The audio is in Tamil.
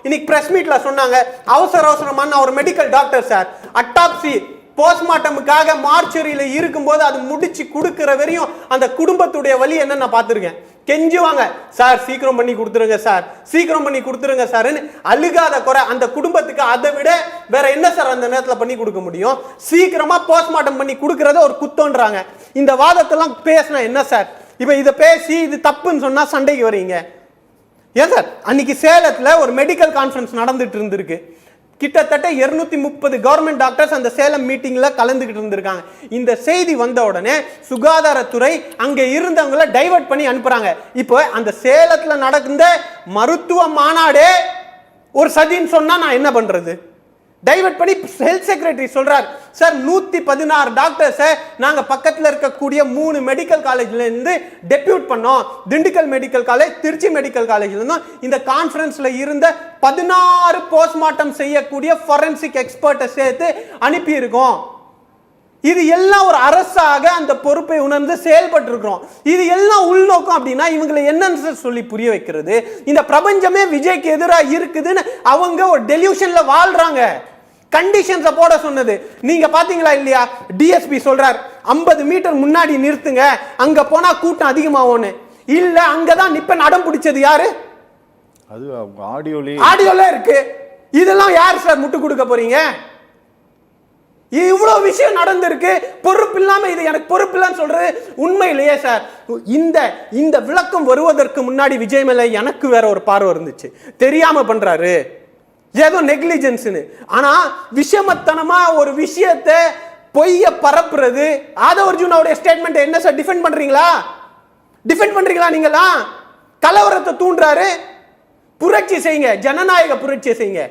இன்னைக்கு பிரஸ் மீட்ல சொன்னாங்க, அவசரமான ஒரு மெடிக்கல் டாக்டர் சார் அட்டாப்சி போஸ்ட்மார்ட்டமுக்காக மார்ச்சரியில இருக்கும்போது அது முடிச்சு கொடுக்கிற வரையும் அந்த குடும்பத்துடைய வலி என்ன நான் பார்த்துருக்கேன். கெஞ்சுவாங்க, சார் சீக்கிரம் பண்ணி கொடுத்துருங்க சார், சீக்கிரம் பண்ணி கொடுத்துருங்க சார்ன்னு அழுகாத குறை. அந்த குடும்பத்துக்கு அதை விட வேற என்ன சார் அந்த நேரத்தில் பண்ணி கொடுக்க முடியும்? சீக்கிரமா போஸ்ட்மார்ட்டம் பண்ணி கொடுக்கறத ஒரு குத்தம்ன்றாங்க. இந்த வாதத்தெல்லாம் பேசினா என்ன சார்? இப்ப இதை பேசி இது தப்புன்னு சொன்னா சண்டைக்கு வரீங்க ஏன் சார்? அன்னைக்கு சேலத்துல ஒரு மெடிக்கல் கான்ஃபரன்ஸ் நடந்துட்டு இருந்திருக்கு. கிட்டத்தட்ட 230 கவர்மெண்ட் டாக்டர்ஸ் அந்த சேலம் மீட்டிங்ல கலந்துகிட்டு இருந்திருக்காங்க. இந்த செய்தி வந்த உடனே சுகாதாரத்துறை அங்க இருந்தவங்களை டைவர்ட் பண்ணி அனுப்புறாங்க. இப்போ அந்த சேலத்துல நடந்த மருத்துவ மாநாடே ஒரு சதின்னு சொன்னா நான் என்ன பண்றது? டைவர்ட் பண்ணி ஹெல்த் செக்ரட்டரி சொல்றார், சார் 116 டாக்டர்ஸை நாங்க பக்கத்தில் இருக்கக்கூடிய 3 மெடிக்கல் காலேஜ்ல இருந்து டெபியூட் பண்ணோம். Dindigul medical college, Trichy medical காலேஜ்ல இருந்தும் இந்த கான்ஃபரன்ஸ்ல இருந்த 16 போஸ்ட்மார்ட்டம் செய்யக்கூடிய ஃபோரன்சிக் எக்ஸ்பர்ட்டை சேர்த்து அனுப்பி இருக்கோம். இது எல்லாம் ஒரு அரசாக அந்த பொறுப்பை உணர்ந்து செயல்பட்டு இருக்கிறோம். இது எல்லாம் உள்நோக்கம் அப்படின்னா இவங்களை என்னன்னு சொல்லி புரிய வைக்கிறது? இந்த பிரபஞ்சமே விஜய்க்கு எதிராக இருக்குதுன்னு அவங்க ஒரு டெலியூஷன்ல வாழ்றாங்க. கண்டிஷன்ஸை போட சொன்னது நீங்க பாத்தீங்களா இல்லையா? டிஎஸ்பி சொல்றார் 50 மீட்டர் முன்னாடி நிறுத்துங்க, அங்க போனா கூட்டம் அதிகமாகும்னு. இல்ல அங்கதான் நிப்ப நடம் பிடிச்சது யாரு? அது ஆடியோல இருக்கு. இதெல்லாம் யார் சார் முட்டு கொடுக்க போறீங்க? இவ்வளவு விஷயம் நடந்திருக்கு, பொறுப்பு இல்லாம இது எனக்கு பொறுப்பு இல்லைன்னு சொல்றது உண்மையிலேயே சார். இந்த விளக்கம் வருவதற்கு முன்னாடி விஜய் மேல எனக்கு வேற ஒரு பார்வை இருந்துச்சு. தெரியாம பண்றாரு, ஏதோ நெக்லிஜென்ஸ்னு. ஆனா விஷமத்தனமா ஒரு விஷயத்தை பொய்ய பரப்புறது, ஆதவர்ஜுனாவுடைய ஸ்டேட்மெண்ட் என்ன சார் டிஃபெண்ட் பண்றீங்களா? டிஃபெண்ட் பண்றீங்களா? நீங்களா கலவரத்தை தூண்டுறாரு. புரட்சி செய்யுங்க, ஜனநாயக புரட்சி செய்யுங்க.